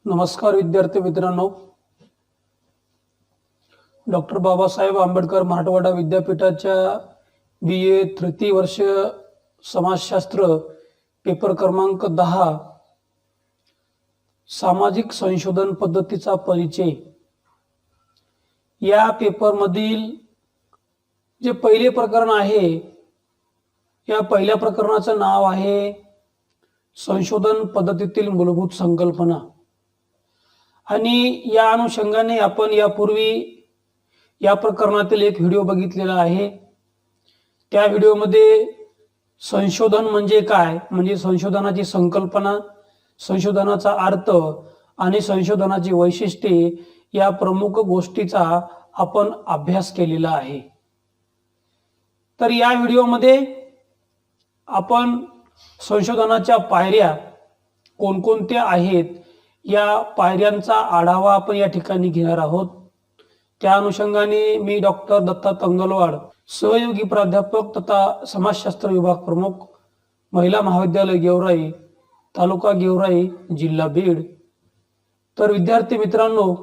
नमस्कार विद्यार्थी मित्रांनो, डॉक्टर बाबासाहेब आंबेडकर मराठवाडा विद्यापीठाच्या BA तृतीय वर्ष समाजशास्त्र पेपर क्रमांक 10 सामाजिक संशोधन पद्धतीचा परिचय या पेपरमधील जे पहिले प्रकरण आहे, या पहिल्या प्रकरणाचं नाव आहे संशोधन पद्धतीतील मूलभूत संकल्पना। आणि या अनुषंगाने आपण यापूर्वी या प्रकरणातील एक व्हिडिओ बघितलेला आहे। त्या व्हिडिओमध्ये संशोधन म्हणजे काय, म्हणजे संशोधनाची संकल्पना, संशोधनाचा अर्थ आणि संशोधनाची वैशिष्ट्ये या प्रमुख गोष्टीचा आपण अभ्यास केलेला आहे। तर या व्हिडिओमध्ये आपण संशोधनाच्या पायऱ्या कोणकोणत्या आहेत या पायऱ्यांचा आढावा आपण या ठिकाणी घेणार आहोत। त्या अनुषंगाने मी डॉक्टर दत्ता तंगलवाड, सहयोगी प्राध्यापक तथा समाजशास्त्र विभाग प्रमुख, महिला महाविद्यालय गेवराई, तालुका गेवराई, जिल्हा बीड। तर विद्यार्थी मित्रांनो,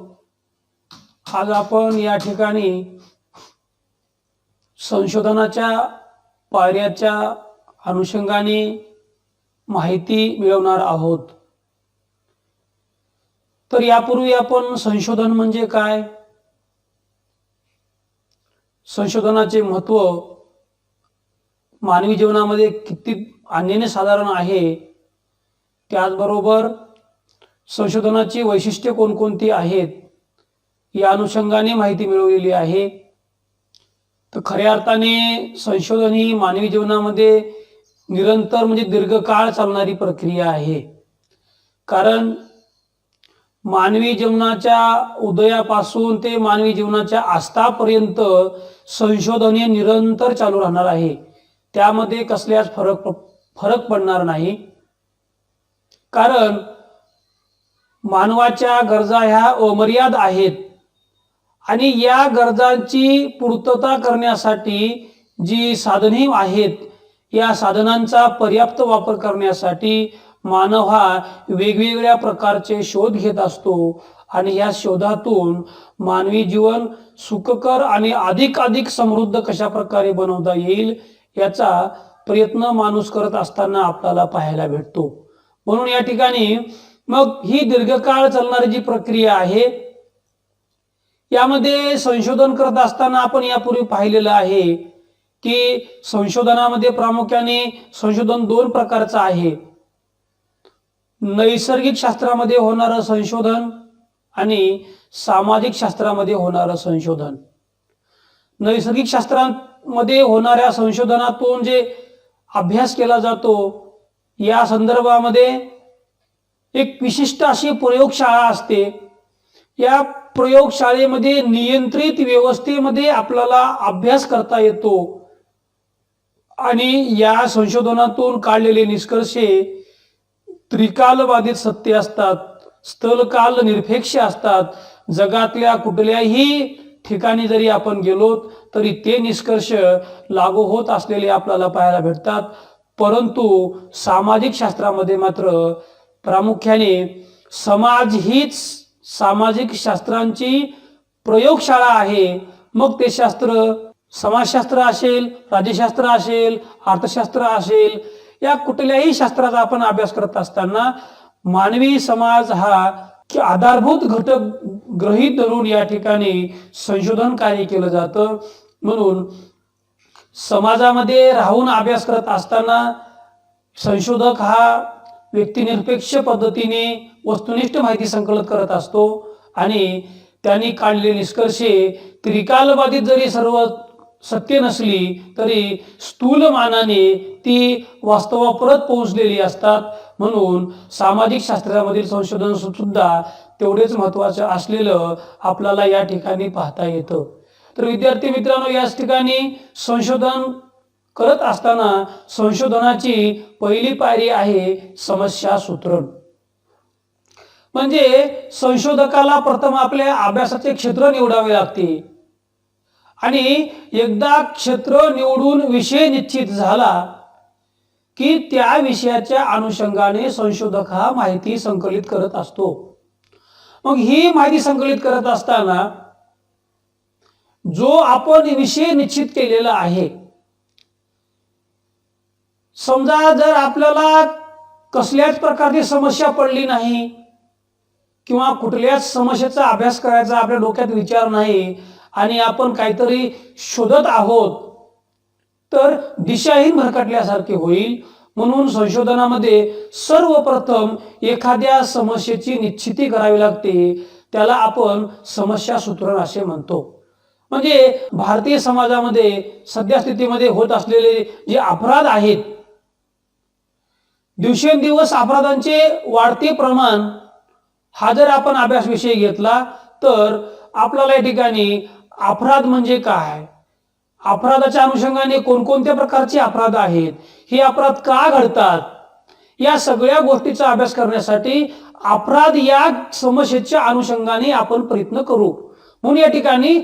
आज आपण या ठिकाणी संशोधनाच्या पायऱ्याच्या अनुषंगाने माहिती मिळवणार आहोत। तर यापूर्वी आपण संशोधन म्हणजे काय, संशोधनाचे महत्त्व मानवी जीवनामध्ये किती अनन्य साधारण आहे, त्याचबरोबर संशोधनाची वैशिष्ट्ये कोणकोणती आहेत या अनुषंगाने माहिती मिळवलेली आहे। तर खऱ्या अर्थाने संशोधन ही मानवी जीवनामध्ये निरंतर म्हणजे दीर्घकाळ चालणारी प्रक्रिया आहे। कारण मानवी जीवनाच्या उदयापासून ते मानवी जीवनाच्या अस्तापर्यंत संशोधन हे निरंतर चालू राहणार आहे। त्यामध्ये कसल्याच फरक पडणार नाही। कारण मानवाच्या गरजा ह्या अमर्याद आहेत आणि या गरजांची पूर्तता करण्यासाठी जी साधने आहेत, या साधनांचा पर्याप्त वापर करण्यासाठी मानव हा वेगवेगळ्या प्रकारचे शोध घेत असतो आणि या शोधातून मानवी जीवन सुखकर आणि अधिक समृद्ध कशा प्रकारे बनवता येईल याचा प्रयत्न माणूस करत असताना आपल्याला पाहायला भेटतो। म्हणून या ठिकाणी मग ही दीर्घकाळ चालणारी जी प्रक्रिया आहे, यामध्ये संशोधन करत असताना आपण यापूर्वी पाहिलेलं आहे की संशोधनामध्ये प्रामुख्याने संशोधन दोन प्रकारचं आहे। नैसर्गिक शास्त्रामध्ये होणारं संशोधन आणि सामाजिक शास्त्रामध्ये होणारं संशोधन। नैसर्गिक शास्त्रामध्ये होणाऱ्या संशोधनातून जे अभ्यास केला जातो, या संदर्भामध्ये एक विशिष्ट अशी प्रयोगशाळा असते। या प्रयोगशाळेमध्ये नियंत्रित व्यवस्थेमध्ये आपल्याला अभ्यास करता येतो आणि या संशोधनातून काढलेले निष्कर्षे त्रिकालबाधित सत्य असतात, स्थलकाल निरपेक्ष असतात। जगातल्या कुठल्याही ठिकाणी जरी आपण गेलो तरी ते निष्कर्ष लागू होत असलेले आपल्याला पाहायला भेटतात। परंतु सामाजिक शास्त्रामध्ये मात्र प्रामुख्याने समाज हीच सामाजिक शास्त्रांची प्रयोगशाळा आहे। मग ते शास्त्र समाजशास्त्र असेल, राज्यशास्त्र असेल, अर्थशास्त्र असेल, या कुठल्याही शास्त्राचा आपण अभ्यास करत असताना मानवी समाज हा आधारभूत घटक गृहीत धरून या ठिकाणी संशोधन कार्य केलं जातं। म्हणून समाजामध्ये राहून अभ्यास करत असताना संशोधक हा व्यक्तिनिरपेक्ष पद्धतीने वस्तुनिष्ठ माहिती संकलित करत असतो आणि त्यांनी काढलेले निष्कर्षे त्रिकालबाधित जरी सर्व सत्य नसली तरी स्थूल मानाने ती वास्तवापर्यंत पोहोचलेली असतात। म्हणून सामाजिक शास्त्रामधील संशोधन सुद्धा तेवढेच महत्त्वाचं असलेलं आपल्याला या ठिकाणी पाहता येतं। तर विद्यार्थी मित्रांनो, याच ठिकाणी संशोधन करत असताना संशोधनाची पहिली पायरी आहे समस्या सूत्रण। म्हणजे संशोधकाला प्रथम आपल्या अभ्यासाचे क्षेत्र निवडावे लागते आणि एकदा क्षेत्र निवडून विषय निश्चित झाला की त्या विषयाच्या अनुषंगाने संशोधक हा माहिती संकलित करत असतो। मग ही माहिती संकलित करत असताना जो आपण विषय निश्चित केलेला आहे, समजा जर आपल्याला कसल्याच प्रकारची समस्या पडली नाही किंवा कुठल्याच समस्येचा अभ्यास करायचा आपल्या डोक्यात विचार नाही आणि आपण काहीतरी शोधत आहोत, तर दिशाहीन भरकटल्यासारखे होईल. म्हणून संशोधनामध्ये सर्वप्रथम एखाद्या समस्येची निश्चिती करावी लागते. त्याला आपण समस्या सूत्रण असे म्हणतो. म्हणजे भारतीय समाजामध्ये सध्या स्थितीमध्ये होत असलेले जे अपराध आहेत, दिवसेंदिवस अपराधांचे वाढते प्रमाण, हा जर आपण अभ्यास विषय घेतला तर आपल्याला या ठिकाणी अपराध म्हणजे काय, अपराधाच्या अनुषंगाने कोणकोणत्या प्रकारचे अपराध आहेत, हे अपराध का घडतात, या सगळ्या गोष्टीचा अभ्यास करण्यासाठी अपराध या समस्येच्या अनुषंगाने आपण प्रयत्न करू. म्हणून या ठिकाणी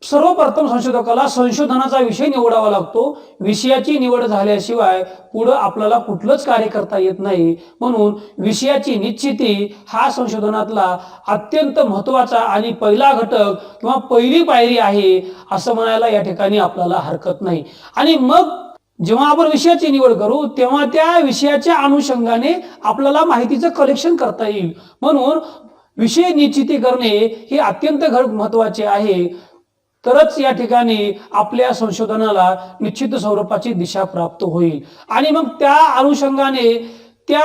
सर्वप्रथम संशोधकाला संशोधनाचा विषय निवडावा लागतो. विषयाची निवड झाल्याशिवाय पुढे आपल्याला कुठलंच कार्य करता येत नाही. म्हणून विषयाची निश्चिती हा संशोधनातला अत्यंत महत्त्वाचा आणि पहिला घटक किंवा पहिली पायरी आहे असं म्हणायला या ठिकाणी आपल्याला हरकत नाही. आणि मग जेव्हा आपण विषयाची निवड करू तेव्हा त्या विषयाच्या अनुषंगाने आपल्याला माहितीचं कलेक्शन करता येईल. म्हणून विषय निश्चिती करणे हे अत्यंत महत्त्वाचे आहे. तरच या ठिकाणी आपल्या संशोधनाला निश्चित स्वरूपाची दिशा प्राप्त होईल. आणि मग त्या अनुषंगाने, त्या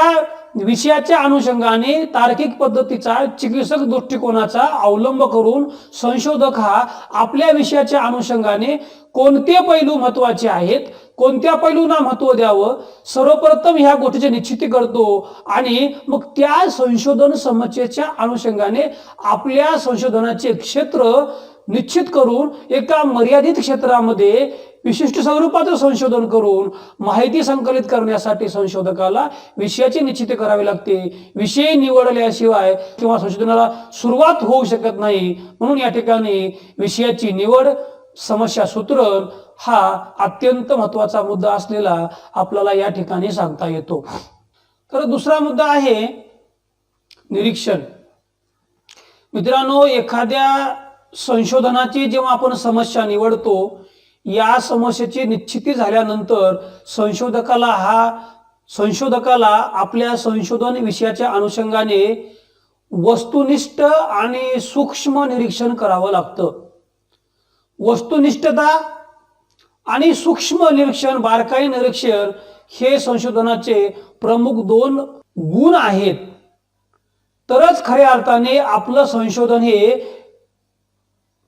विषयाच्या अनुषंगाने तार्किक पद्धतीचा, चिकित्सक दृष्टिकोनाचा अवलंब करून संशोधक हा आपल्या विषयाच्या अनुषंगाने कोणते पैलू महत्त्वाचे आहेत, कोणत्या पैलूंना महत्त्व द्यावं, सर्वप्रथम ह्या गोष्टीची निश्चिती करतो. आणि मग त्या संशोधन समस्येच्या अनुषंगाने आपल्या संशोधनाचे क्षेत्र निश्चित करून एका मर्यादित क्षेत्रामध्ये विशिष्ट स्वरूपाचं संशोधन करून माहिती संकलित करण्यासाठी संशोधकाला विषयाची निश्चिती करावी लागते. विषय निवडल्याशिवाय किंवा संशोधनाला सुरुवात होऊ शकत नाही. म्हणून या ठिकाणी विषयाची निवड, समस्या सूत्रण हा अत्यंत महत्त्वाचा मुद्दा असलेला आपल्याला या ठिकाणी सांगता येतो. तर दुसरा मुद्दा आहे निरीक्षण. मित्रांनो, एखाद्या संशोधनाची जेव्हा आपण समस्या निवडतो, या समस्येची निश्चिती झाल्यानंतर संशोधकाला आपल्या संशोधन विषयाच्या अनुषंगाने वस्तुनिष्ठ आणि सूक्ष्म निरीक्षण करावं लागतं. वस्तुनिष्ठता आणि सूक्ष्म निरीक्षण, बारकाई निरीक्षण हे संशोधनाचे प्रमुख 2 गुण आहेत. तरच खऱ्या अर्थाने आपलं संशोधन हे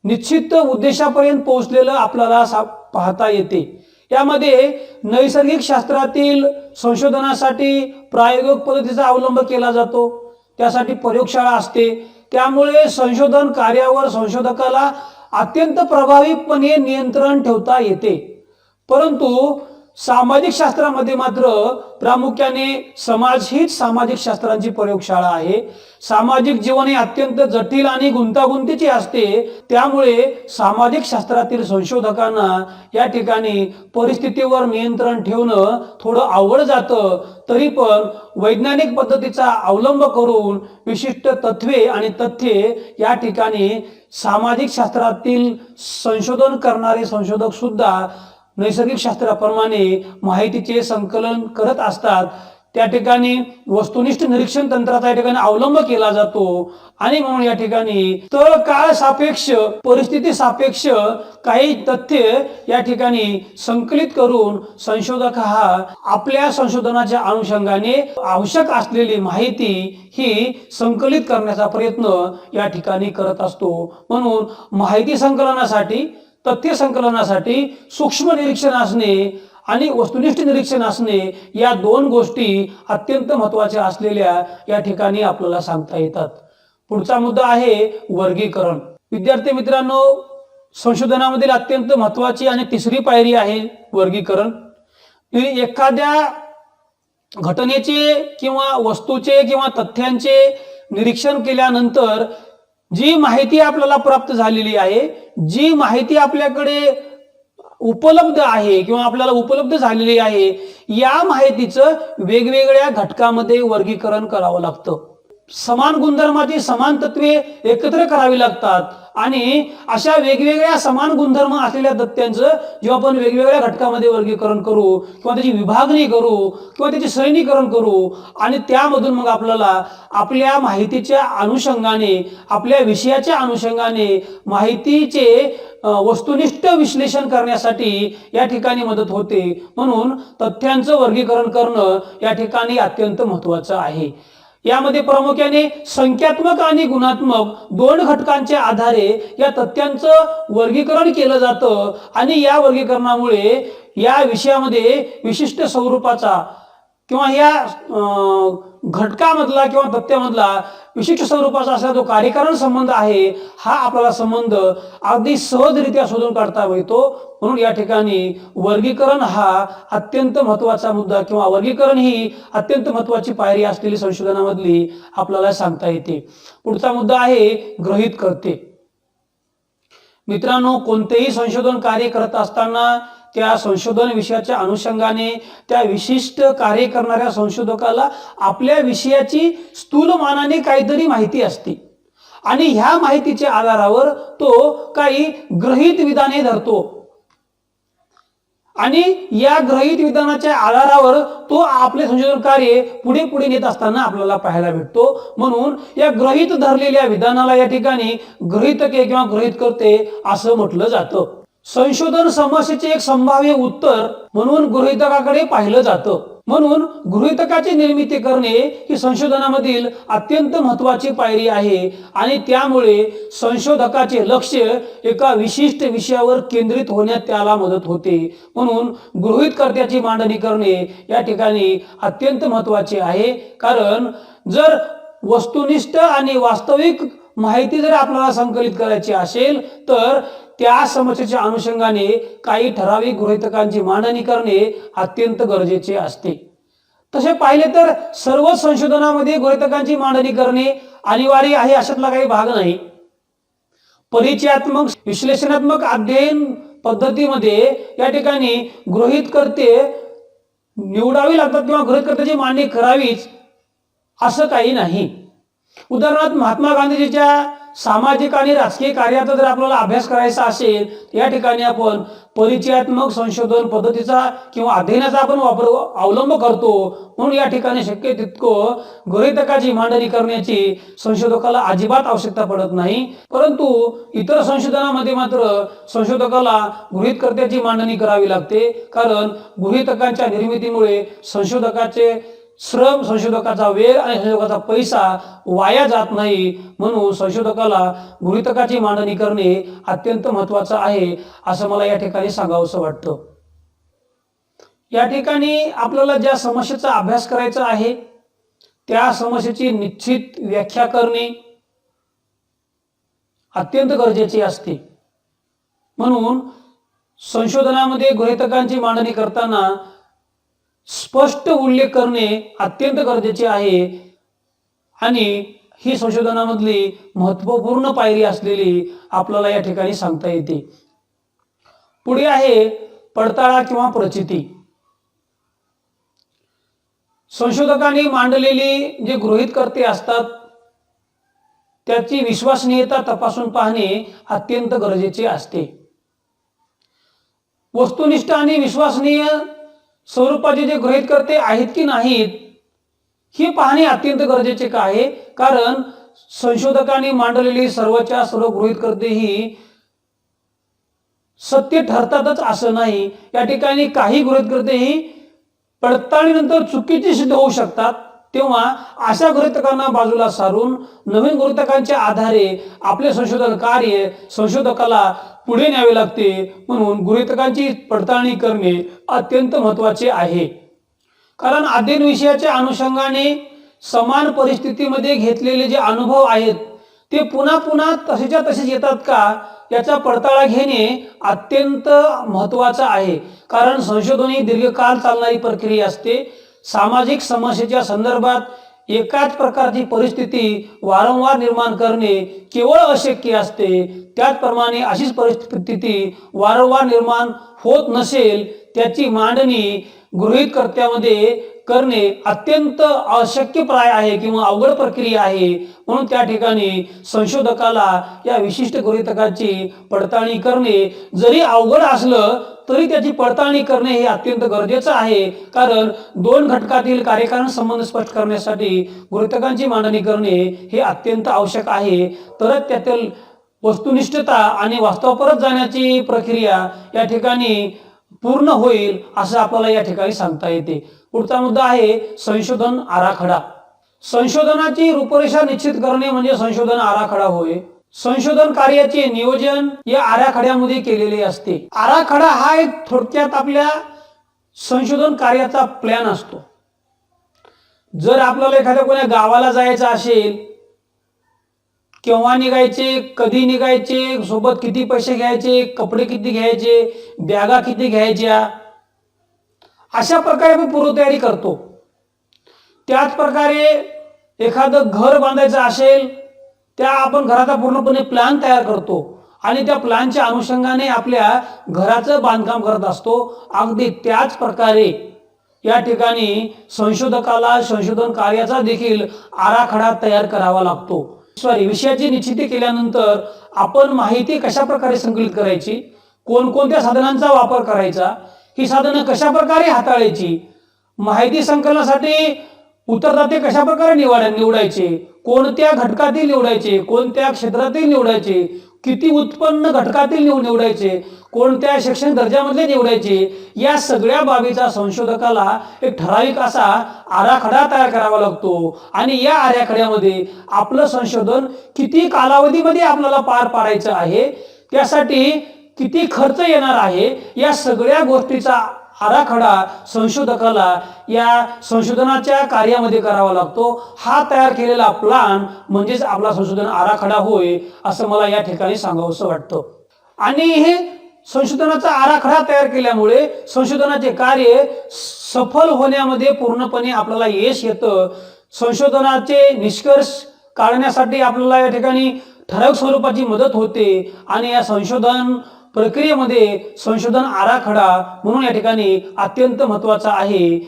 निश्चित उद्देशापर्यंत पोहोचलेलं आपल्याला पाहता येते. यामध्ये नैसर्गिक शास्त्रातील संशोधनासाठी प्रायोगिक पद्धतीचा अवलंब केला जातो. त्यासाठी प्रयोगशाळा असते. त्यामुळे संशोधन कार्यावर संशोधकाला अत्यंत प्रभावीपणे नियंत्रण ठेवता येते. परंतु सामाजिक शास्त्रामध्ये मात्र प्रामुख्याने समाज हीच सामाजिक शास्त्रांची प्रयोगशाळा आहे. सामाजिक जीवन हे अत्यंत जटिल आणि गुंतागुंतीचे असते. त्यामुळे सामाजिक शास्त्रातील संशोधकांना या ठिकाणी परिस्थितीवर नियंत्रण ठेवणं थोडं अवघड जातं. तरी पण वैज्ञानिक पद्धतीचा अवलंब करून विशिष्ट तत्वे आणि तथ्ये या ठिकाणी सामाजिक शास्त्रातील संशोधन करणारे संशोधक सुद्धा नैसर्गिक शास्त्राप्रमाणे माहितीचे संकलन करत असतात. त्या ठिकाणी वस्तुनिष्ठ निरीक्षण तंत्राचा या ठिकाणी अवलंब केला जातो. आणि म्हणून या ठिकाणी स्थळ काळ सापेक्ष, परिस्थिती सापेक्ष काही तथ्य या ठिकाणी संकलित करून संशोधक हा आपल्या संशोधनाच्या अनुषंगाने आवश्यक असलेली माहिती ही संकलित करण्याचा प्रयत्न या ठिकाणी करत असतो. म्हणून माहिती संकलनासाठी, तथ्य संकलनासाठी सूक्ष्म निरीक्षण असणे आणि वस्तुनिष्ठ निरीक्षण असणे या 2 गोष्टी अत्यंत महत्त्वाच्या असलेल्या या ठिकाणी आपल्याला सांगता येतात. पुढचा मुद्दा आहे वर्गीकरण. विद्यार्थी मित्रांनो, संशोधनामधील अत्यंत महत्त्वाची आणि तिसरी पायरी आहे वर्गीकरण. एखाद्या घटनेचे किंवा वस्तूचे किंवा तथ्यांचे निरीक्षण केल्यानंतर जी माहिती आपल्याला प्राप्त झालेली आहे, जी माहिती आपल्याकडे उपलब्ध आहे किंवा आपल्याला उपलब्ध झालेली आहे, या माहितीचं वेगवेगळ्या घटकामध्ये वर्गीकरण करावं लागतं. समान गुणधर्माची समान तत्वे एकत्र करावी लागतात आणि अशा वेगवेगळ्या समान गुणधर्म असलेल्या तथ्यांचं जेव्हा आपण वेगवेगळ्या घटकामध्ये वर्गीकरण करू किंवा त्याची विभागणी करू किंवा त्याचे श्रेणीकरण करू आणि त्यामधून मग आपल्याला आपल्या माहितीच्या अनुषंगाने आपल्या विषयाच्या अनुषंगाने माहितीचे वस्तुनिष्ठ विश्लेषण करण्यासाठी या ठिकाणी मदत होते। म्हणून तथ्यांचं वर्गीकरण करणं या ठिकाणी अत्यंत महत्त्वाचं आहे। यामध्ये प्रामुख्याने संख्यात्मक आणि गुणात्मक दोन घटकांच्या आधारे या तथ्यांचं वर्गीकरण केलं जातं आणि या वर्गीकरणामुळे या विषयामध्ये विशिष्ट स्वरूपाचा किंवा या घटकामधला किंवा तथ्यामधला विशिष्ट स्वरूपाचा असा जो कार्यकारण संबंध आहे हा आपल्याला संबंध अगदी सहजरित्या शोधून काढता येतो। म्हणून या ठिकाणी वर्गीकरण हा अत्यंत महत्त्वाचा मुद्दा किंवा वर्गीकरण ही अत्यंत महत्त्वाची पायरी असलेली संशोधनामधली आपल्याला सांगता येते। पुढचा मुद्दा आहे गृहीत कर्ते। मित्रांनो, कोणतेही संशोधन कार्य करत असताना त्या संशोधन विषयाच्या अनुषंगाने त्या विशिष्ट कार्य करणाऱ्या संशोधकाला आपल्या विषयाची स्थूलमानाने काहीतरी माहिती असते आणि ह्या माहितीच्या आधारावर तो काही गृहीत विधाने धरतो आणि या गृहीत विधानाच्या आधारावर तो आपले संशोधन कार्य पुढे पुढे नेत असताना आपल्याला पाहायला भेटतो। म्हणून या गृहीत धरलेल्या विधानाला या ठिकाणी गृहीतके किंवा गृहीत कर्ते असं म्हटलं जातं। संशोधन समस्येचे एक संभाव्य उत्तर म्हणून गृहीतकाकडे पाहिलं जातं। म्हणून गृहीतकाची निर्मिती करणे ही संशोधनामधील अत्यंत महत्त्वाची पायरी आहे आणि त्यामुळे संशोधकाचे लक्ष एका विशिष्ट विषयावर केंद्रित होण्यात त्याला मदत होते। म्हणून गृहीतकर्त्याची मांडणी करणे या ठिकाणी अत्यंत महत्त्वाचे आहे, कारण जर वस्तुनिष्ठ आणि वास्तविक माहिती जर आपल्याला संकलित करायची असेल तर त्या समस्येच्या अनुषंगाने काही ठराविक गृहीतकांची मांडणी करणे अत्यंत गरजेचे असते। तसे पाहिले तर सर्व संशोधनामध्ये गृहीतकांची मांडणी करणे अनिवार्य आहे अशातला काही भाग नाही। परिचयात्मक विश्लेषणात्मक अध्ययन पद्धतीमध्ये या ठिकाणी गृहीतकर्ते निवडावी लागतात किंवा गृहीतकर्त्याची मांडणी करावीच असं काही नाही। उदाहरणार्थ महात्मा गांधीजीच्या सामाजिक आणि राजकीय कार्याचा जर आपल्याला अभ्यास करायचा असेल या ठिकाणी आपण परिचयात्मक संशोधन पद्धतीचा किंवा अध्ययनाचा आपण अवलंब करतो। म्हणून या ठिकाणी शक्य तितकं गृहीतकाची मांडणी करण्याची संशोधकाला अजिबात आवश्यकता पडत नाही, परंतु इतर संशोधनामध्ये मात्र संशोधकाला गृहीतकर्त्याची मांडणी करावी लागते, कारण गृहीतकांच्या निर्मितीमुळे संशोधकाचे श्रम, संशोधकाचा वेळ आणि संशोधकाचा पैसा वाया जात नाही। म्हणून संशोधकाला गृहीतकाची मांडणी करणे अत्यंत महत्त्वाचं आहे असं मला या ठिकाणी सांगावंसं वाटतं। या ठिकाणी आपल्याला ज्या समस्येचा अभ्यास करायचा आहे त्या समस्येची निश्चित व्याख्या करणे अत्यंत गरजेचे असते। म्हणून संशोधनामध्ये गृहीतकांची मांडणी करताना स्पष्ट उल्लेख करणे अत्यंत गरजेचे आहे आणि ही संशोधनामधली महत्त्वपूर्ण पायरी असलेली आपल्याला या ठिकाणी सांगता येते। पुढे आहे पडताळा किंवा प्रचिती। संशोधकांनी मांडलेली जे गृहीतकर्ते असतात त्याची विश्वसनीयता तपासून पाहणे अत्यंत गरजेचे असते। वस्तुनिष्ठ आणि विश्वसनीय स्वरूपाचे जे गृहीतकर्ते आहेत की नाहीत हे पाहणे अत्यंत गरजेचे का आहे, कारण संशोधकांनी मांडलेली सर्वच्या सर्व गृहीतकर्ते ही सत्य ठरतातच असं नाही। या ठिकाणी काही गृहीतकर्ते ही पडताळणीनंतर चुकीची सिद्ध होऊ शकतात, तेव्हा अशा गृहीतकांना बाजूला सारून नवीन गृहीतकांच्या आधारे आपले संशोधन कार्य संशोधकाला पुढे न्यावे लागते। म्हणून गृहीतकांची पडताळणी करणे अत्यंत महत्त्वाचे आहे, कारण अध्ययन विषयाच्या अनुषंगाने समान परिस्थितीमध्ये घेतलेले जे अनुभव आहेत ते पुन्हा पुन्हा तसेच्या तसेच येतात का याचा पडताळा घेणे अत्यंत महत्त्वाचं आहे, कारण संशोधन ही दीर्घकाळ चालणारी प्रक्रिया असते। सामाजिक समस्येच्या संदर्भात एकाच प्रकारची परिस्थिती वारंवार निर्माण करणे केवळ अशक्य असते, त्याचप्रमाणे अशीच परिस्थिती वारंवार निर्माण होत नसेल त्याची मांडणी गृहीतकर्त्यामध्ये करणे अत्यंत अशक्यप्राय आहे किंवा अवघड प्रक्रिया आहे. म्हणून त्या ठिकाणी संशोधकाला या विशिष्ट गृहीतकाची पडताळणी करणे जरी अवघड असलं तरी त्याची पडताळणी करणे हे अत्यंत गरजेचं आहे. कारण दोन घटकातील कार्यकारण संबंध स्पष्ट करण्यासाठी गृहीतकांची मांडणी करणे हे अत्यंत आवश्यक आहे. तरच त्यातील वस्तुनिष्ठता आणि वास्तवापरत जाण्याची प्रक्रिया या ठिकाणी पूर्ण होईल असं आपल्याला या ठिकाणी सांगता येते. पुढचा मुद्दा आहे संशोधन आराखडा. संशोधनाची रूपरेषा निश्चित करणे म्हणजे संशोधन आराखडा होय. संशोधन कार्याचे नियोजन या आराखड्यामध्ये केलेले असते. आराखडा हा एक थोडक्यात आपल्या संशोधन कार्याचा प्लॅन असतो. जर आपल्याला एखाद्या कोण्या गावाला जायचं असेल, केव्हा निघायचे, कधी निघायचे, सोबत किती पैसे घ्यायचे, कपडे किती घ्यायचे, बॅगा किती घ्यायच्या, अशा प्रकारे आपण पूर्वतयारी करतो. त्याच प्रकारे एखादं घर बांधायचं असेल त्या आपण घराचा पूर्णपणे प्लॅन तयार करतो आणि त्या प्लॅनच्या अनुषंगाने आपल्या घराचं बांधकाम करत असतो. अगदी त्याच प्रकारे या ठिकाणी संशोधकाला संशोधन कार्याचा देखील आराखडा तयार करावा लागतो. विषयाची निश्चिती केल्यानंतर आपण माहिती कशा प्रकारे संकलित करायची, कोणकोणत्या साधनांचा वापर करायचा, ही साधनं कशा प्रकारे हाताळायची, माहिती संकलनासाठी उत्तरदाते कशा प्रकारे निवडायचे, कोणत्या घटकातील निवडायचे, कोणत्या क्षेत्रातील निवडायचे, किती उत्पन्न घटकातील निवडायचे, कोणत्या शैक्षणिक दर्जामधले निवडायचे, या सगळ्या बाबीचा संशोधकाला एक ठराविक असा आराखडा तयार करावा लागतो. आणि या आराखड्यामध्ये आपलं संशोधन किती कालावधीमध्ये आपल्याला पार पाडायचं आहे, त्यासाठी किती खर्च येणार आहे, या सगळ्या गोष्टीचा आराखडा संशोधकाला या संशोधनाच्या कार्यामध्ये करावा लागतो. हा तयार केलेला प्लॅन म्हणजेच आपला संशोधन आराखडा होय असं मला या ठिकाणी सांगावंसं वाटतं. आणि हे संशोधनाचा आराखडा तयार केल्यामुळे संशोधनाचे कार्य सफल होण्यामध्ये पूर्णपणे आपल्याला यश येतं. संशोधनाचे निष्कर्ष काढण्यासाठी आपल्याला या ठिकाणी ठराविक स्वरूपाची मदत होते आणि या संशोधन प्रक्रियेमध्ये संशोधन आराखडा म्हणून या ठिकाणी अत्यंत महत्वाचा आहे.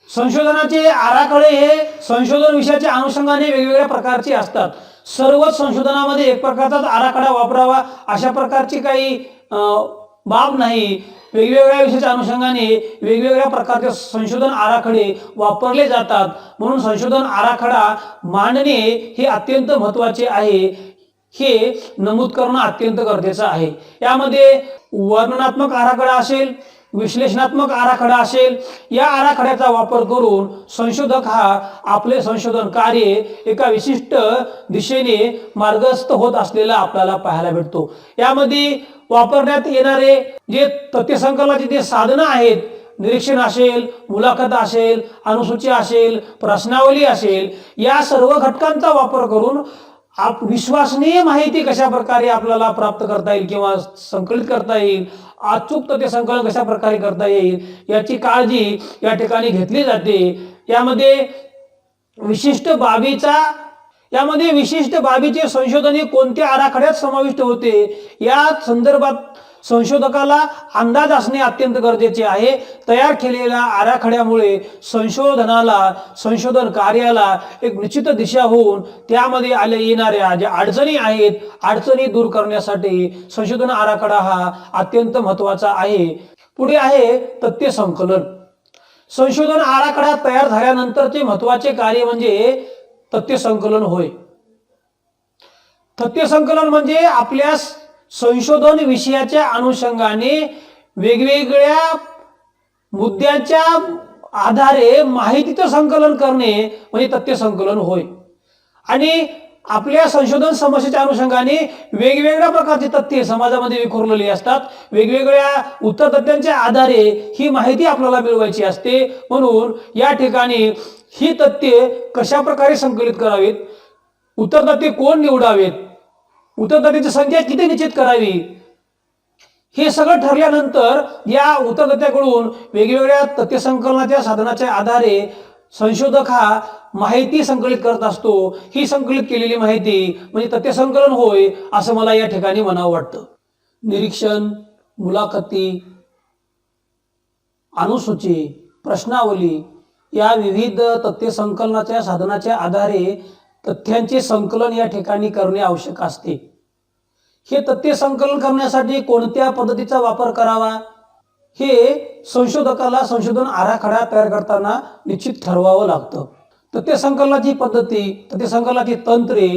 संशोधनाचे आराखडे हे संशोधन विषयाच्या अनुषंगाने वेगवेगळ्या प्रकारचे असतात. सर्वच संशोधनामध्ये एक प्रकारचाच आराखडा वापरावा अशा प्रकारची काही बाब नाही. वेगवेगळ्या विषयाच्या अनुषंगाने वेगवेगळ्या प्रकारचे संशोधन आराखडे वापरले जातात. म्हणून संशोधन आराखडा मांडणे हे अत्यंत महत्वाचे आहे, हे नमूद करणं अत्यंत गरजेचं आहे. यामध्ये वर्णनात्मक आराखडा असेल, विश्लेषणात्मक आराखडा असेल, या आराखड्याचा वापर करून संशोधक हा आपले संशोधन कार्य एका विशिष्ट दिशेने मार्गस्थ होत असलेला आपल्याला पाहायला भेटतो. यामध्ये वापरण्यात येणारे जे तथ्यसंकलनाची जे साधनं आहेत, निरीक्षण असेल, मुलाखत असेल, अनुसूची असेल, प्रश्नावली असेल, या सर्व घटकांचा वापर करून विश्वसनीय माहिती कशा प्रकारे आपल्याला प्राप्त करता येईल किंवा संकलित करता येईल, अचूक तथ्य संकलन कशा प्रकारे करता येईल याची काळजी या ठिकाणी घेतली जाते. यामध्ये विशिष्ट बाबीचे संशोधन हे कोणत्या आराखड्यात समाविष्ट होते या संदर्भात संशोधकाला अंदाज असणे अत्यंत गरजेचे आहे. तयार केलेल्या आराखड्यामुळे संशोधन कार्याला एक निश्चित दिशा होऊन त्यामध्ये येणाऱ्या ज्या अडचणी आहेत, अडचणी दूर करण्यासाठी संशोधन आराखडा हा अत्यंत महत्वाचा आहे. पुढे आहे तथ्य संकलन. संशोधन आराखडा तयार झाल्यानंतरचे महत्वाचे कार्य म्हणजे तथ्य संकलन होय. तथ्य संकलन म्हणजे आपल्या संशोधन विषयाच्या अनुषंगाने वेगवेगळ्या मुद्द्यांच्या आधारे माहितीचं संकलन करणे म्हणजे तथ्य संकलन होय. आणि आपल्या संशोधन समस्येच्या अनुषंगाने वेगवेगळ्या प्रकारची तथ्ये समाजामध्ये विखुरलेली असतात. वेगवेगळ्या उत्तर तथ्यांच्या आधारे ही माहिती आपल्याला मिळवायची असते. म्हणून या ठिकाणी ही तथ्ये कशा प्रकारे संकलित करावीत, उत्तर तथ्ये कोण निवडावेत, उत्तरदात्यांची संख्या किती निश्चित करावी, हे सगळं ठरल्यानंतर या उत्तरदात्याकडून वेगवेगळ्या तथ्य संकलनाच्या साधनाच्या आधारे संशोधक हा माहिती संकलित करत असतो. ही संकलित केलेली माहिती म्हणजे तथ्य संकलन होय असं मला या ठिकाणी म्हणावं वाटतं. निरीक्षण, मुलाखती, अनुसूची, प्रश्नावली या विविध तथ्य संकलनाच्या साधनाच्या आधारे तथ्यांचे संकलन या ठिकाणी करणे आवश्यक असते. हे तथ्य संकलन करण्यासाठी कोणत्या पद्धतीचा वापर करावा हे संशोधकाला संशोधन आराखडा तयार करताना निश्चित ठरवावं लागतं. तथ्य संकलनाची पद्धती, तथ्य संकलनाची तंत्रे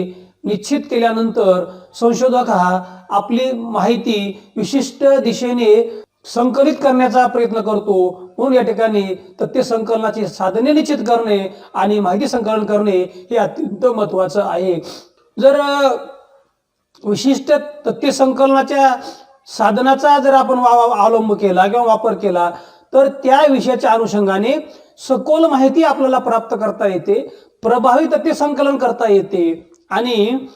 निश्चित केल्यानंतर संशोधक हा आपली माहिती विशिष्ट दिशेने संकलित करण्याचा प्रयत्न करतो. म्हणून या ठिकाणी तथ्य संकलनाची साधने निश्चित करणे आणि माहिती संकलन करणे हे अत्यंत महत्त्वाचं आहे. जर विशिष्ट तथ्य संकलनाच्या साधनाचा जर आपण अवलंब केला किंवा वापर केला तर त्या विषयाच्या अनुषंगाने सखोल माहिती आपल्याला प्राप्त करता येते, प्रभावी तथ्य संकलन करता येते आणि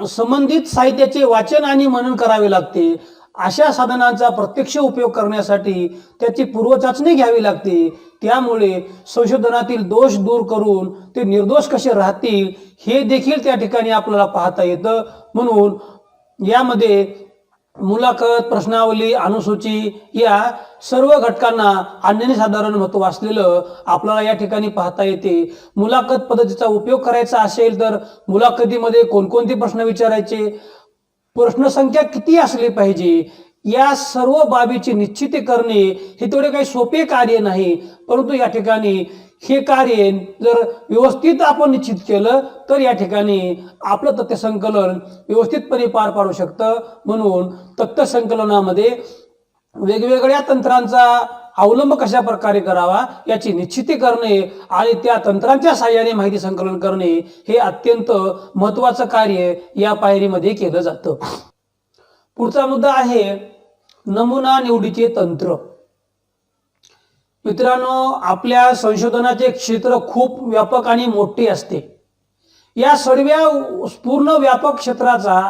संबंधित साहित्याचे वाचन आणि मनन करावे लागते. अशा साधनांचा प्रत्यक्ष उपयोग करण्यासाठी त्याची पूर्वचाचणी घ्यावी लागते. त्यामुळे संशोधनातील दोष दूर करून ते निर्दोष कसे राहतील हे देखील त्या ठिकाणी आपल्याला पाहता येतं. म्हणून यामध्ये मुलाखत, प्रश्नावली, अनुसूची या सर्व घटकांना अनन्यसाधारण महत्त्व असलेलं आपल्याला या ठिकाणी पाहता येते. मुलाखत पद्धतीचा उपयोग करायचा असेल तर मुलाखतीमध्ये कोणकोणते प्रश्न विचारायचे, प्रश्नसंख्या किती असली पाहिजे, या सर्व बाबीची निश्चिती करणे हे तेवढे काही सोपे कार्य नाही. परंतु या ठिकाणी हे कार्य जर व्यवस्थित आपण निश्चित केलं तर या ठिकाणी आपलं तथ्य संकलन व्यवस्थितपणे पार पाडू शकतं. म्हणून तथ्य संकलनामध्ये वेगवेगळ्या तंत्रांचा अवलंब कशा प्रकारे करावा याची निश्चिती करणे आणि त्या तंत्रांच्या साहाय्याने माहिती संकलन करणे हे अत्यंत महत्त्वाचं कार्य या पायरीमध्ये केलं जातं. पुढचा मुद्दा आहे नमुना निवडीचे तंत्र. मित्रांनो, आपल्या संशोधनाचे क्षेत्र खूप व्यापक आणि मोठे असते. या सर्व पूर्ण व्यापक क्षेत्राचा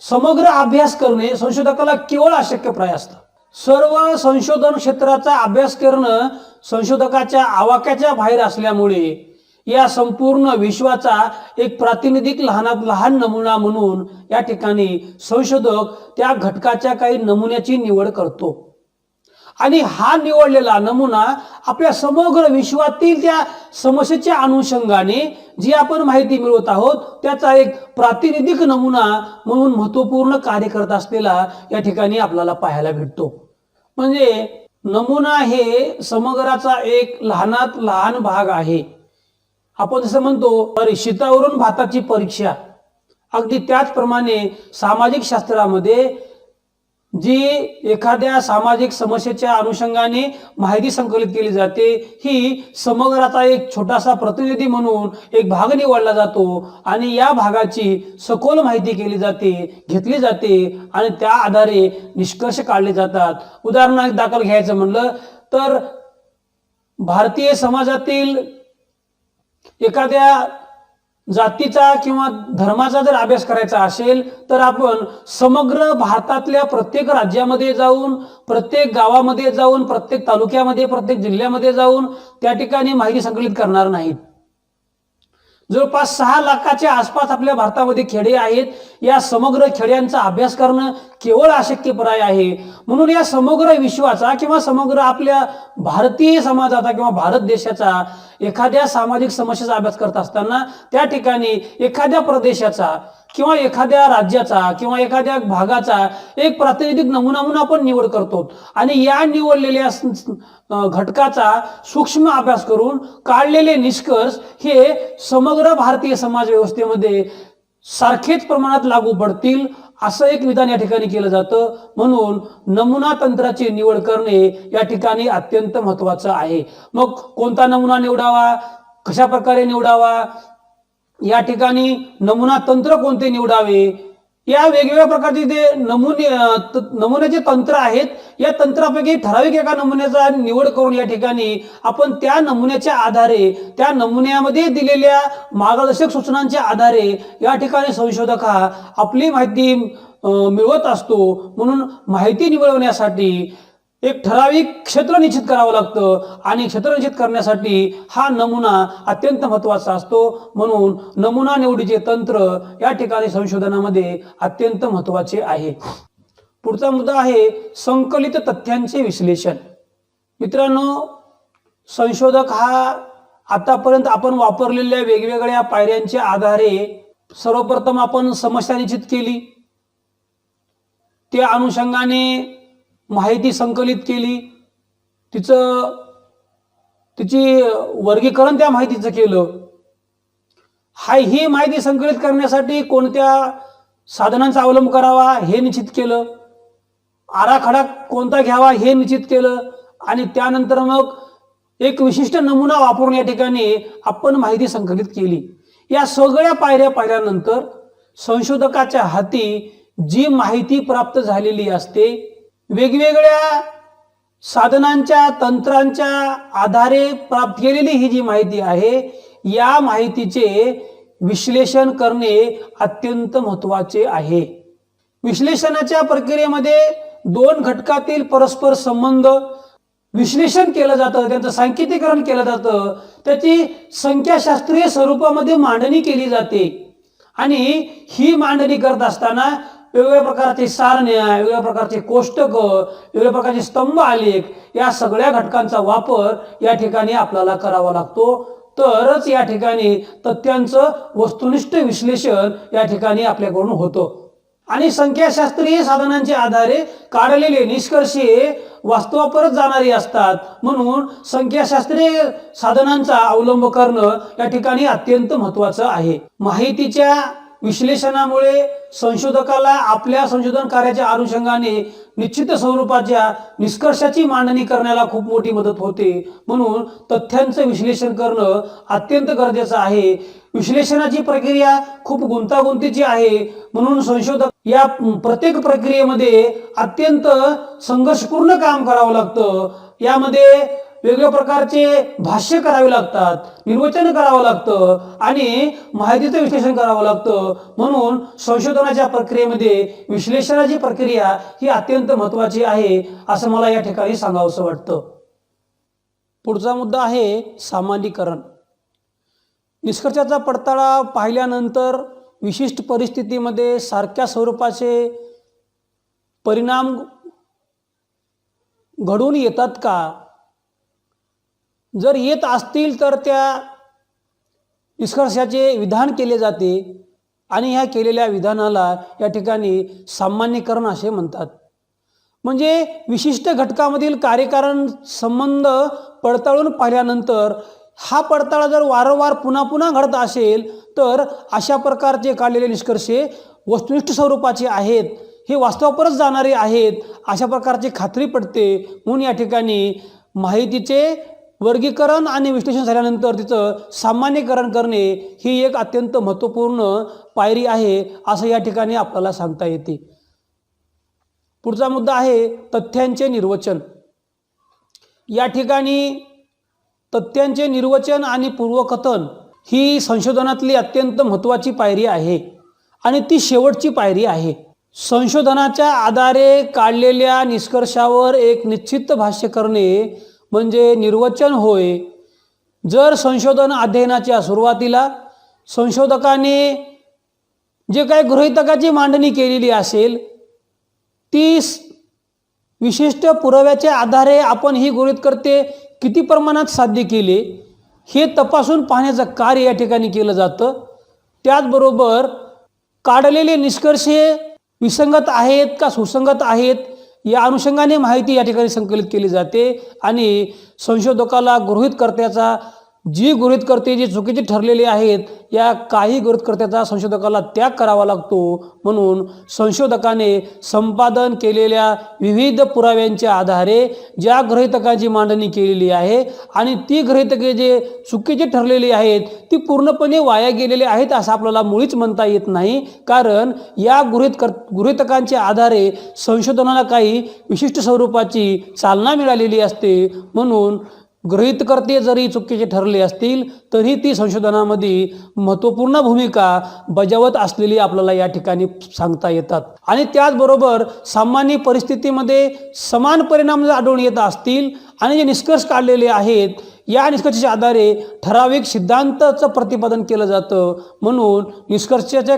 समग्र अभ्यास करणे संशोधकाला केवळ अशक्यप्राय असतं. सर्व संशोधन क्षेत्राचा अभ्यास करणं संशोधकाच्या आवाक्याच्या बाहेर असल्यामुळे या संपूर्ण विश्वाचा एक प्रातिनिधिक लहानात लहान नमुना म्हणून या ठिकाणी संशोधक त्या घटकाच्या काही नमुन्याची निवड करतो आणि हा निवडलेला नमुना आपल्या समग्र विश्वातील त्या समस्येच्या अनुषंगाने जी आपण माहिती मिळवत आहोत त्याचा एक प्रातिनिधिक नमुना म्हणून महत्त्वपूर्ण कार्य करत असलेला या ठिकाणी आपल्याला पाहायला भेटतो. म्हणजे नमुना हे समग्राचा एक लहानात लहान भाग आहे. आपण जसं म्हणतो शीतावरून भाताची परीक्षा, अगदी त्याचप्रमाणे सामाजिक शास्त्रामध्ये जी एखाद्या सामाजिक समस्येच्या अनुषंगाने माहिती संकलित केली जाते ही समग्राचा एक छोटासा प्रतिनिधी म्हणून एक भाग निवडला जातो आणि या भागाची सखोल माहिती केली जाते, घेतली जाते आणि त्या आधारे निष्कर्ष काढले जातात. उदाहरणार्थ दाखल घ्यायचं म्हणलं तर भारतीय समाजातील एखाद्या जातीचा किंवा धर्माचा जर अभ्यास करायचा असेल तर आपण समग्र भारतातल्या प्रत्येक राज्यामध्ये जाऊन, प्रत्येक गावामध्ये जाऊन, प्रत्येक तालुक्यामध्ये, प्रत्येक जिल्ह्यामध्ये जाऊन त्या ठिकाणी माहिती संकलित करणार नाहीत. जवळपास 6 लाखाच्या आसपास आपल्या भारतामध्ये खेडे आहेत. या समग्र खेड्यांचा अभ्यास करणं केवळ अशक्यप्राय आहे. म्हणून या समग्र विश्वाचा किंवा समग्र आपल्या भारतीय समाजाचा किंवा भारत देशाचा एखाद्या सामाजिक समस्येचा अभ्यास करत असताना त्या ठिकाणी एखाद्या प्रदेशाचा किंवा एखाद्या राज्याचा किंवा एखाद्या भागाचा एक प्रातिनिधिक नमुना म्हणून आपण निवड करतो आणि या निवडलेल्या घटकाचा सूक्ष्म अभ्यास करून काढलेले निष्कर्ष हे समग्र भारतीय समाज व्यवस्थेमध्ये सारखेच प्रमाणात लागू पडतील असं एक विधान या ठिकाणी केलं जातं. म्हणून नमुना तंत्राची निवड करणे या ठिकाणी अत्यंत महत्त्वाचं आहे. मग कोणता नमुना निवडावा, कशा प्रकारे निवडावा, या ठिकाणी नमुना तंत्र कोणते निवडावे, या वेगवेगळ्या प्रकारचे ते नमुन्याचे तंत्र आहेत. या तंत्रापैकी ठराविक एका नमुन्याचा निवड करून या ठिकाणी आपण त्या नमुन्याच्या आधारे, त्या नमुन्यामध्ये दिलेल्या मार्गदर्शक सूचनांच्या आधारे या ठिकाणी संशोधक हा आपली माहिती मिळवत असतो. म्हणून माहिती निवडण्यासाठी एक ठराविक क्षेत्र निश्चित करावं लागतं आणि क्षेत्र निश्चित करण्यासाठी हा नमुना अत्यंत महत्त्वाचा असतो. म्हणून नमुना निवडीचे तंत्र या ठिकाणी संशोधनामध्ये अत्यंत महत्त्वाचे आहे. पुढचा मुद्दा आहे संकलित तथ्यांचे विश्लेषण. मित्रांनो, संशोधक हा आतापर्यंत आपण वापरलेल्या वेगवेगळ्या पायऱ्यांच्या आधारे सर्वप्रथम आपण समस्या निश्चित केली, त्या अनुषंगाने माहिती संकलित केली, तिची वर्गीकरण त्या माहितीचं केलं. ही माहिती संकलित करण्यासाठी कोणत्या साधनांचा अवलंब करावा हे निश्चित केलं, आराखडा कोणता घ्यावा हे निश्चित केलं, आणि त्यानंतर मग एक विशिष्ट नमुना वापरून या ठिकाणी आपण माहिती संकलित केली. या सगळ्या पायऱ्या पाहिल्यानंतर संशोधकाच्या हाती जी माहिती प्राप्त झालेली असते, वेगवेगळ्या साधनांच्या तंत्रांच्या आधारे प्राप्त केलेली ही जी माहिती आहे, या माहितीचे विश्लेषण करणे अत्यंत महत्त्वाचे आहे. विश्लेषणाच्या प्रक्रियेमध्ये दोन घटकातील परस्पर संबंध विश्लेषण केलं जातं, त्यांचं सांकेतिकरण केलं जातं, त्याची संख्याशास्त्रीय स्वरूपामध्ये मांडणी केली जाते. आणि ही मांडणी करत असताना वेगवेगळ्या प्रकारचे सारण्या, वेगवेगळ्या प्रकारचे कोष्टक, वेगवेगळ्या प्रकारचे स्तंभ आलेख या सगळ्या घटकांचा वापर या ठिकाणी आपल्याला करावा लागतो. तरच या ठिकाणी तथ्यांचं वस्तुनिष्ठ विश्लेषण या ठिकाणी आपल्याकडून होतं. आणि संख्याशास्त्रीय साधनांच्या आधारे काढलेले निष्कर्ष वास्तवापरच जाणारे असतात, म्हणून संख्याशास्त्रीय साधनांचा अवलंब करणं या ठिकाणी अत्यंत महत्त्वाचं आहे. माहितीच्या विश्लेषणामुळे संशोधकाला आपल्या संशोधन कार्याच्या अनुषंगाने निश्चित स्वरूपाच्या निष्कर्षाची मांडणी करण्याला खूप मोठी मदत होते. म्हणून तथ्यांचं विश्लेषण करणं अत्यंत गरजेचं आहे. विश्लेषणाची प्रक्रिया खूप गुंतागुंतीची आहे, म्हणून संशोधक या प्रत्येक प्रक्रियेमध्ये अत्यंत संघर्षपूर्ण काम करावं लागतं. यामध्ये वेगवेगळ्या प्रकारचे भाष्य करावे लागतात, निर्वचन करावं लागतं आणि माहितीचं विश्लेषण करावं लागतं. म्हणून संशोधनाच्या प्रक्रियेमध्ये विश्लेषणाची प्रक्रिया ही अत्यंत महत्त्वाची आहे, असं मला या ठिकाणी सांगावंसं वाटतं. पुढचा मुद्दा आहे सामान्यीकरण. निष्कर्षाचा पडताळा पाहिल्यानंतर विशिष्ट परिस्थितीमध्ये सारख्या स्वरूपाचे परिणाम घडून येतात का? जर येत असतील तर त्या निष्कर्षाचे विधान केले जाते आणि ह्या केलेल्या विधानाला या ठिकाणी सामान्यीकरण असे म्हणतात. म्हणजे विशिष्ट घटकामधील कार्यकारण संबंध पडताळून पाहिल्यानंतर हा पडताळा जर वारंवार पुन्हा पुन्हा घडत असेल तर अशा प्रकारचे काढलेले निष्कर्ष वस्तुनिष्ठ स्वरूपाचे आहेत, हे वास्तवापरच जाणारे आहेत, अशा प्रकारची खात्री पडते. म्हणून या ठिकाणी माहितीचे वर्गीकरण आणि विश्लेषण झाल्यानंतर तिचं सामान्यीकरण करणे ही एक अत्यंत महत्त्वपूर्ण पायरी आहे, असं या ठिकाणी आपल्याला सांगता येते. पुढचा मुद्दा आहे तथ्यांचे निर्वचन. या ठिकाणी तथ्यांचे निर्वचन आणि पूर्वकथन ही संशोधनातली अत्यंत महत्त्वाची पायरी आहे आणि ती शेवटची पायरी आहे. संशोधनाच्या आधारे काढलेल्या निष्कर्षावर एक निश्चित भाष्य करणे म्हणजे निर्वचन होय. जर संशोधन अध्ययनाच्या सुरुवातीला संशोधकाने जे काही गृहीतकाची मांडणी केलेली असेल ती विशिष्ट पुराव्याच्या आधारे आपण ही गृहीतकर्ते किती प्रमाणात साध्य केले हे तपासून पाहण्याचं कार्य या ठिकाणी केलं जातं. त्याचबरोबर काढलेले निष्कर्ष विसंगत आहेत का सुसंगत आहेत या अनुषंगाने माहिती या ठिकाणी संकलित केली जाते आणि संशोधकाला गृहीतकर्त्याचा जे चुकीचे ठरलेले आहेत या काही गृहीतकर्त्याचा संशोधकाला त्याग करावा लागतो. म्हणून संशोधकाने संपादन केलेल्या विविध पुराव्यांच्या आधारे ज्या गृहीतकाची मांडणी केलेली आहे आणि ती गृहीतके जे चुकीचे ठरलेली आहेत ती पूर्णपणे वाया गेलेली आहेत असं आपल्याला मुळीच म्हणता येत नाही. कारण या गृहीतकांच्या आधारे संशोधनाला काही विशिष्ट स्वरूपाची चालना मिळालेली असते. म्हणून गृहीतकर्ते जरी चुकीचे ठरले असतील तरी ती संशोधनामध्ये महत्त्वपूर्ण भूमिका बजावत असलेली आपल्याला या ठिकाणी सांगता येतात. आणि त्याचबरोबर सामान्य परिस्थितीमध्ये समान परिणाम जर आढळून येत असतील आणि जे निष्कर्ष काढलेले आहेत या निष्कर्षाच्या आधारे ठराविक सिद्धांताचं प्रतिपादन केलं जातं. म्हणून निष्कर्षाचे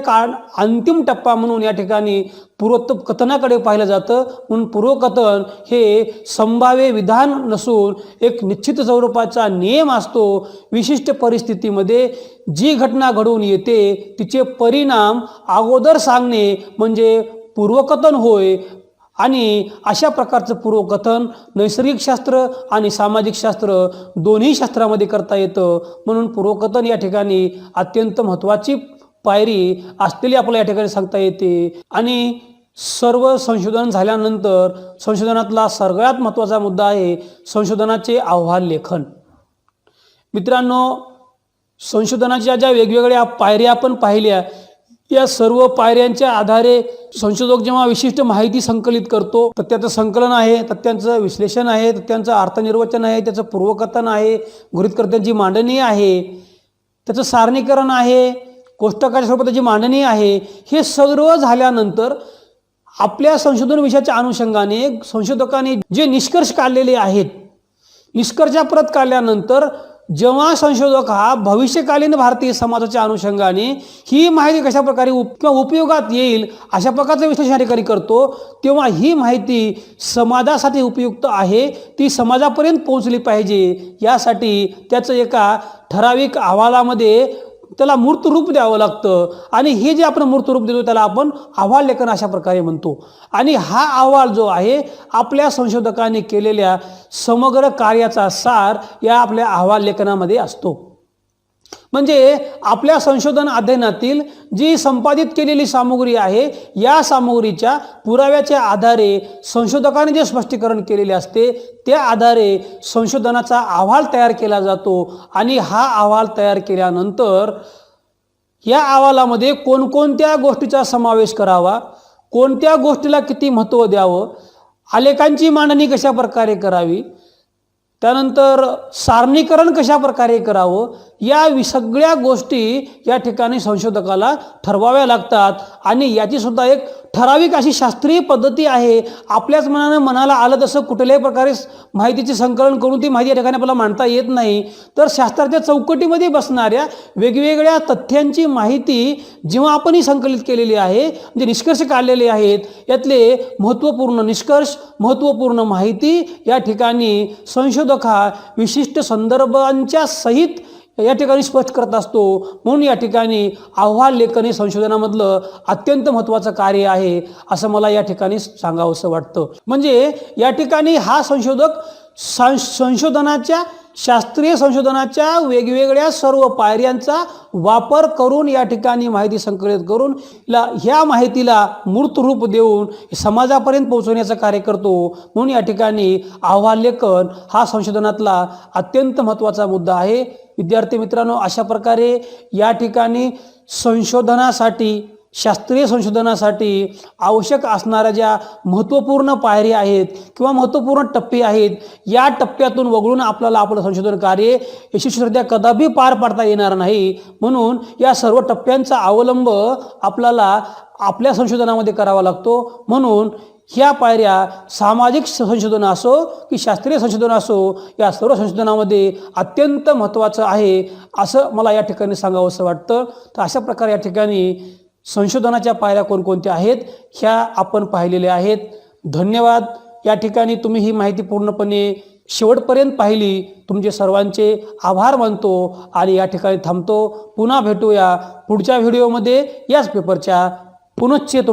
अंतिम टप्पा म्हणून या ठिकाणी पूर्वकथनाकडे पाहिलं जातं. म्हणून पूर्वकथन हे संभाव्य विधान नसून एक निश्चित स्वरूपाचा नियम असतो. विशिष्ट परिस्थितीमध्ये जी घटना घडून येते तिचे परिणाम अगोदर सांगणे म्हणजे पूर्वकथन होय. आणि अशा प्रकारचं पूर्वकथन नैसर्गिक शास्त्र आणि सामाजिक शास्त्र दोन्ही शास्त्रामध्ये करता येतं. म्हणून पूर्वकथन या ठिकाणी अत्यंत महत्त्वाची पायरी असलेली आपल्याला या ठिकाणी सांगता येते. आणि सर्व संशोधन झाल्यानंतर संशोधनातला सगळ्यात महत्त्वाचा मुद्दा आहे संशोधनाचे अहवाल लेखन. मित्रांनो, संशोधनाच्या ज्या वेगवेगळ्या पायऱ्या आपण पाहिल्या या सर्व पायऱ्यांच्या आधारे संशोधक जेव्हा विशिष्ट माहिती संकलित करतो तर त्याचं संकलन आहे, तथ्यांचं विश्लेषण आहे, तथ्यांचं अर्थनिर्वचन आहे, त्याचं पूर्वकथन आहे, गृहीतकर्त्यांची मांडणी आहे, त्याचं सारणीकरण आहे, कोष्टकाच्या स्वरूपात त्याची मांडणी आहे. हे सर्व झाल्यानंतर आपल्या संशोधन विषयाच्या अनुषंगाने संशोधकांनी जे निष्कर्ष काढलेले आहेत निष्कर्षाप्रत काढल्यानंतर जेव्हा संशोधक हा भविष्यकालीन भारतीय समाजाच्या अनुषंगाने ही माहिती कशा प्रकारे उपयोगात येईल अशा प्रकारचं विश्लेषण या ठिकाणी करतो तेव्हा ही माहिती समाजासाठी उपयुक्त आहे, ती समाजापर्यंत पोहोचली पाहिजे. यासाठी त्याचं एका ठराविक अहवालामध्ये त्याला मूर्त रूप द्यावं लागतं. आणि हे जे आपण मूर्त रूप देतो त्याला आपण अहवाल लेखन अशा प्रकारे म्हणतो. आणि हा अहवाल जो आहे आपल्या संशोधकांनी केलेल्या समग्र कार्याचा सार या आपल्या अहवाल लेखनामध्ये असतो. म्हणजे आपल्या संशोधन अध्ययनातील जी संपादित केलेली सामुग्री आहे या सामुग्रीच्या पुराव्याच्या आधारे संशोधकांनी जे स्पष्टीकरण केलेले असते त्या आधारे संशोधनाचा अहवाल तयार केला जातो. आणि हा अहवाल तयार केल्यानंतर या अहवालामध्ये कोणकोणत्या गोष्टीचा समावेश करावा, कोणत्या गोष्टीला किती महत्त्व द्यावं, आलेखांची मांडणी कशा प्रकारे करावी, त्यानंतर सारणीकरण कशा प्रकारे करावं या सगळ्या गोष्टी या ठिकाणी संशोधकाला ठरवाव्या लागतात. आणि याची सुद्धा एक ठराविक अशी शास्त्रीय पद्धती आहे. आपल्याच मनाला आलं तसं कुठल्याही प्रकारे माहितीचे संकलन करून ती माहिती या ठिकाणी आपल्याला मांडता येत नाही. तर शास्त्राच्या चौकटीमध्ये बसणाऱ्या वेगवेगळ्या तथ्यांची माहिती जेव्हा आपण ही संकलित केलेली आहे जे निष्कर्ष काढलेले आहेत यातले महत्त्वपूर्ण निष्कर्ष महत्त्वपूर्ण माहिती या ठिकाणी संशोधक हा विशिष्ट संदर्भांच्या सहित या ठिकाणी स्पष्ट करत असतो. म्हणून या ठिकाणी अहवाल लेखन हे संशोधनामधलं अत्यंत महत्त्वाचं कार्य आहे असं मला या ठिकाणी सांगावंसं वाटतं. म्हणजे या ठिकाणी हा संशोधक संशोधनाच्या शास्त्रीय संशोधनाच्या वेगवेगळ्या सर्व पायऱ्यांचा वापर करून या ठिकाणी माहिती संकलित करून ह्या माहितीला मूर्त रूप देऊन समाजापर्यंत पोहोचवण्याचं कार्य करतो. म्हणून या ठिकाणी अहवाल लेखन हा संशोधनातला अत्यंत महत्त्वाचा मुद्दा आहे. विद्यार्थी मित्रांनो, अशा प्रकारे या ठिकाणी संशोधनासाठी शास्त्रीय संशोधनासाठी आवश्यक असणाऱ्या ज्या महत्त्वपूर्ण पायऱ्या आहेत किंवा महत्त्वपूर्ण टप्पे आहेत या टप्प्यातून वगळून आपल्याला आपलं संशोधन कार्य यशस्वीरित्या कदापि पार पाडता येणार नाही. म्हणून या सर्व टप्प्यांचा अवलंब आपल्याला आपल्या संशोधनामध्ये करावा लागतो. म्हणून ह्या पायऱ्या सामाजिक संशोधन असो की शास्त्रीय संशोधन असो या सर्व संशोधनामध्ये अत्यंत महत्त्वाचं आहे असं मला या ठिकाणी सांगावंसं वाटतं. तर अशा प्रकारे या ठिकाणी संशोधनाच्या पायऱ्या कोणकोणत्या आहेत ह्या आपण पाहिलेल्या आहेत. धन्यवाद. या ठिकाणी तुम्ही ही माहिती पूर्णपणे शेवटपर्यंत पाहिली तुमचे सर्वांचे आभार मानतो आणि या ठिकाणी थांबतो. पुन्हा भेटूया पुढच्या व्हिडिओमध्ये याच पेपरच्या पुनश्च